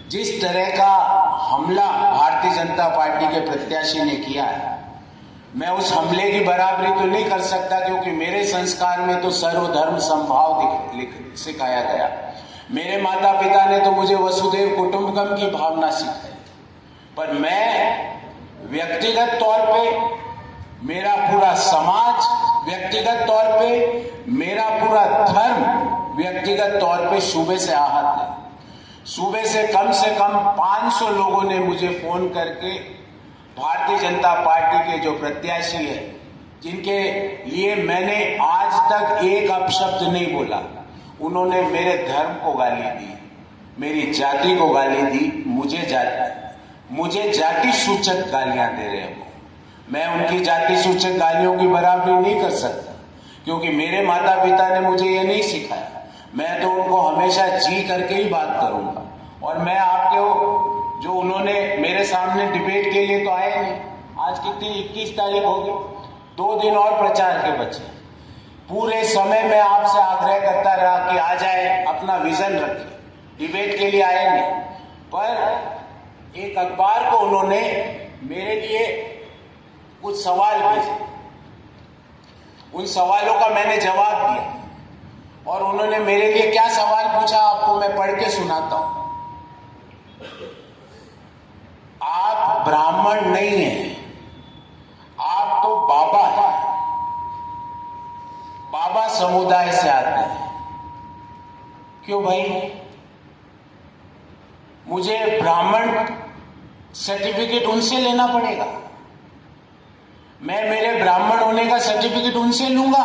जिस तरह का हमला भारतीय जनता पार्टी के प्रत्याशी ने किया है, मैं उस हमले की बराबरी तो नहीं कर सकता, क्योंकि मेरे संस्कार में तो सर्वधर्म समभाव सिखाया गया। मेरे माता पिता ने तो मुझे वसुधैव कुटुंबकम की भावना सिखाई, पर मैं व्यक्तिगत तौर पे, मेरा पूरा समाज व्यक्तिगत तौर पे, मेरा पूरा धर्म व्यक्तिगत तौर पे सूबे से आहत है। सूबे से कम 500 लोगों ने मुझे फोन करके भारतीय जनता पार्टी के जो प्रत्याशी है, जिनके लिए मैंने आज तक एक अपशब्द नहीं बोला, उन्होंने मेरे धर्म को गाली दी, मेरी जाति को गाली दी, मुझे जाति सूचक गालियां दे रहे हो। मैं उनकी जाति सूचक गालियों की बराबरी नहीं कर सकता, क्योंकि मेरे माता पिता ने मुझे ये नहीं सिखाया। मैं तो उनको हमेशा जी करके ही बात करूंगा। और मैं आपके जो उन्होंने मेरे सामने डिबेट के लिए तो आए नहीं। आज कितनी 21 तारीख हो गई, 2 दिन और प्रचार के बचे। पूरे समय मैं आपसे आग्रह करता रहा कि आ जाए, अपना विजन रखें, डिबेट के लिए आए नहीं। पर एक अखबार को उन्होंने मेरे लिए कुछ सवाल भेजे, उन सवालों का मैंने जवाब दिया। और उन्होंने मेरे लिए क्या सवाल पूछा, आपको मैं पढ़ के सुनाता हूं। आप ब्राह्मण नहीं हैं, आप तो बाबा हैं, बाबा समुदाय से आते हैं। क्यों भाई? मुझे ब्राह्मण सर्टिफिकेट उनसे लेना पड़ेगा? मैं मेरे ब्राह्मण होने का सर्टिफिकेट उनसे लूंगा?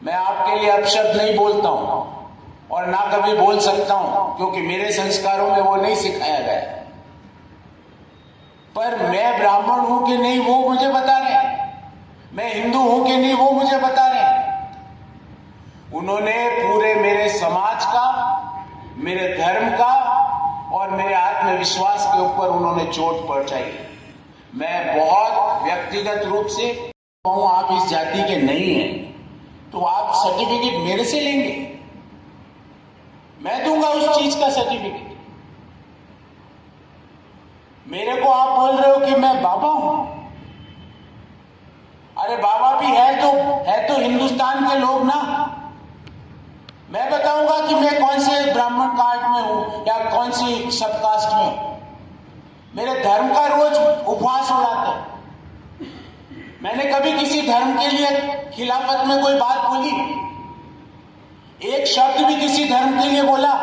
मैं आपके लिए अपशब्द नहीं बोलता हूं और ना कभी बोल सकता हूं, क्योंकि मेरे संस्कारों में वो नहीं सिखाया गया। पर मैं ब्राह्मण हूं कि नहीं वो मुझे बता रहे हैं, मैं हिंदू हूं कि नहीं वो मुझे बता रहे हैं। उन्होंने पूरे मेरे समाज का, मेरे धर्म का और मेरे आत्मविश्वास के ऊपर उन्होंने चोट पहुंचाई। मैं बहुत व्यक्तिगत रूप से कहूं, आप इस जाति के नहीं हैं तो आप सर्टिफिकेट मेरे से लेंगे? मैं दूंगा उस चीज का सर्टिफिकेट। मेरे को आप बोल रहे हो कि मैं बाबा हूं। अरे बाबा भी है तो हिंदुस्तान के लोग ना। मैं बताऊंगा कि मैं कौन से ब्राह्मण कास्ट में हूं या कौन सी सबकास्ट में हूं। मेरे धर्म का रोज उपवास उड़ाते हैं। मैंने कभी किसी धर्म के लिए खिलाफत में कोई बात बोली? एक शब्द भी किसी धर्म के लिए बोला?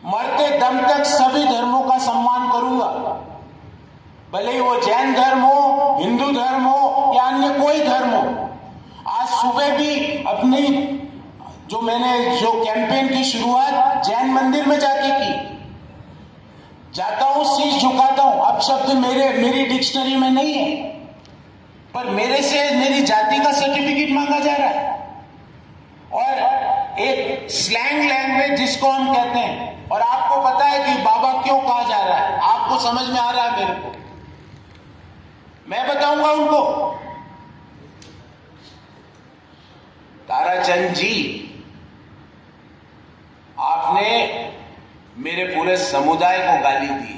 मरते दम तक सभी धर्मों का सम्मान करूंगा, भले ही वो जैन धर्म हो, हिंदू धर्म हो या अन्य कोई धर्म हो। आज सुबह भी अपनी मैंने जो कैंपेन की शुरुआत जैन मंदिर में जाके की, जाता हूं, शीश झुकाता हूं। अब शब्द मेरी डिक्शनरी में नहीं है, पर मेरे से मेरी जाति का सर्टिफिकेट मांगा जा रहा है। और एक स्लैंग लैंग्वेज जिसको हम कहते हैं, और आपको पता है कि बाबा क्यों कहा जा रहा है, आपको समझ में आ रहा है मेरे को, मैं बताऊंगा उनको। ताराचंद जी, आपने मेरे पूरे समुदाय को गाली दी,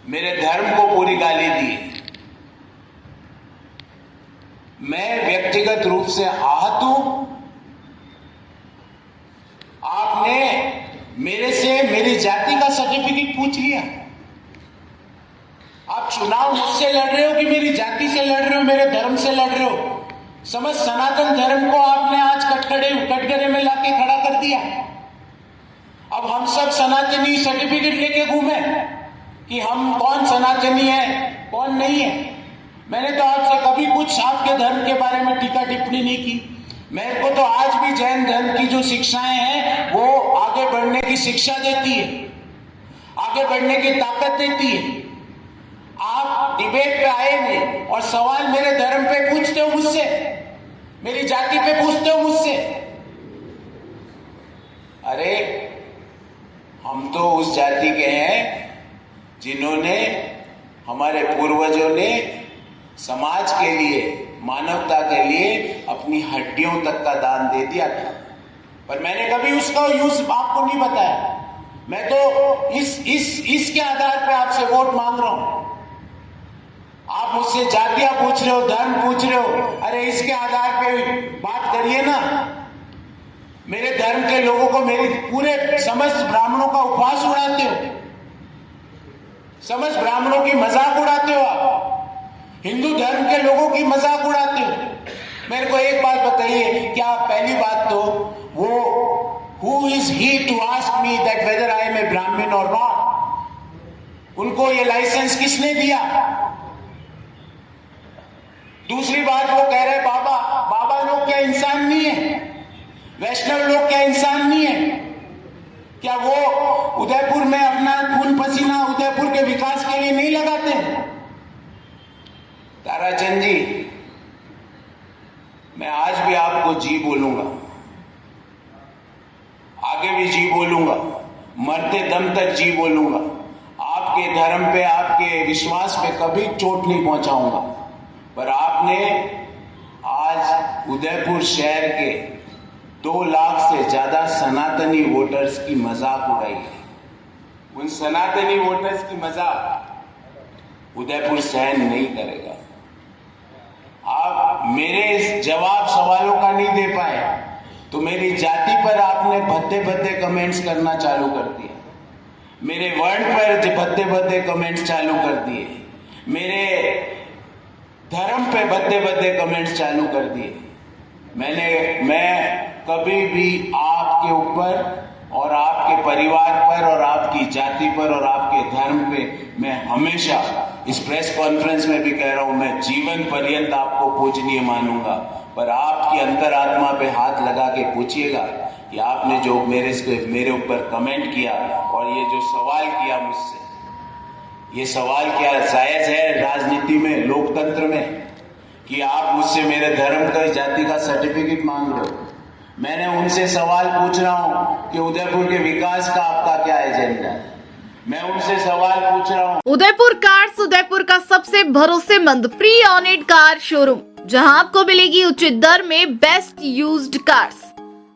मेरे धर्म को पूरी गाली दी। मैं व्यक्तिगत रूप से आहत हूं। आपने मेरे से मेरी जाति का सर्टिफिकेट पूछ लिया। आप चुनाव मुझसे लड़ रहे हो कि मेरी जाति से लड़ रहे हो, मेरे धर्म से लड़ रहे हो? समझ सनातन धर्म को आपने आज कटघरे में लाके खड़ा कर दिया। अब हम सब सनातनी सर्टिफिकेट लेके घूमे कि हम कौन सनातनी है कौन नहीं है। मैंने तो आपसे कभी कुछ आपके धर्म के बारे में टीका टिप्पणी नहीं की। मेरे को तो आज भी जैन धर्म की जो शिक्षाएं हैं वो आगे बढ़ने की शिक्षा देती है, आगे बढ़ने की ताकत देती है। आप डिबेट पे आए नहीं और सवाल मेरे धर्म पे पूछते हो मुझसे, मेरी जाति पे पूछते हो मुझसे। अरे हम तो उस जाति के हैं जिन्होंने, हमारे पूर्वजों ने समाज के लिए, मानवता के लिए अपनी हड्डियों तक का दान दे दिया था। पर मैंने कभी उसका यूज आपको नहीं बताया। मैं तो इसके आधार पे आपसे वोट मांग रहा हूं। आप मुझसे जातियां पूछ रहे हो, धर्म पूछ रहे हो, अरे इसके आधार पे बात करिए ना। मेरे धर्म के लोगों को, मेरी पूरे समस्त ब्राह्मणों का उपहास उड़ाते हो, समस्त ब्राह्मणों की मजाक उड़ाते हो, आप हिंदू धर्म के लोगों की मजाक उड़ाते हो। मेरे को एक बात बताइए, क्या पहली बात तो वो who is he to ask me that whether I am a Brahmin or not? उनको ये लाइसेंस किसने दिया? दूसरी बात, वो कह रहे बाबा लोग क्या इंसान नहीं है? वैष्णव लोग क्या इंसान नहीं है? क्या वो उदयपुर में अपना खून पसीना उदयपुर के विकास के लिए नहीं लगाते? ताराचंद जी, मैं आज भी आपको जी बोलूंगा, आगे भी जी बोलूंगा, मरते दम तक जी बोलूंगा। आपके धर्म पे, आपके विश्वास पे कभी चोट नहीं पहुंचाऊंगा। पर आपने आज उदयपुर शहर के 2 लाख से ज्यादा सनातनी वोटर्स की मजाक उड़ाई है। उन सनातनी वोटर्स की मजाक उदयपुर सहन नहीं करेगा। आप मेरे इस जवाब सवालों का नहीं दे पाए तो मेरी जाति पर आपने भद्दे कमेंट्स करना चालू कर दिया, मेरे वर्ण पर भद्दे कमेंट्स चालू कर दिए, मेरे धर्म पे भद्दे कमेंट्स चालू कर दिए। मैं कभी भी आपके ऊपर और आपके परिवार पर और आपकी जाति पर और आपके धर्म पे मैं हमेशा, इस प्रेस कॉन्फ्रेंस में भी कह रहा हूं, मैं जीवन पर्यंत आपको पूजनीय मानूंगा। पर आपकी अंतरात्मा पे हाथ लगा के पूछिएगा कि आपने जो मेरे ऊपर कमेंट किया और ये जो सवाल किया मुझसे, ये सवाल क्या जायज है राजनीति में, लोकतंत्र में, कि आप मुझसे मेरे धर्म का, जाति का सर्टिफिकेट मांग रहे हो? मैंने उनसे सवाल पूछ रहा हूं कि उदयपुर के विकास का आपका क्या एजेंडा है। मैं उनसे सवाल पूछ रहा हूं। उदयपुर कार्स, उदयपुर का सबसे भरोसेमंद प्री ऑनेड कार शोरूम, जहां आपको मिलेगी उचित दर में बेस्ट यूज्ड कार्स।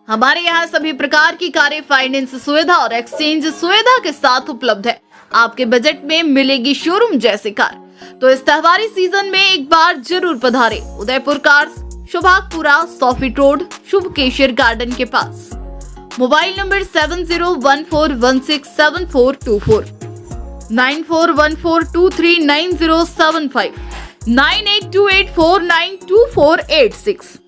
हमारे यहाँ सभी प्रकार की कारें फाइनेंस सुविधा और एक्सचेंज सुविधा के साथ उपलब्ध है। आपके बजट में मिलेगी शोरूम जैसी कार। तो इस त्योहारी सीजन में एक बार जरूर पधारें Udaipur cars, Sobhagpura, soffit road, शुभ केशर गार्डन के पास। Mobile number 7014167424, 9414239075, 9828492486।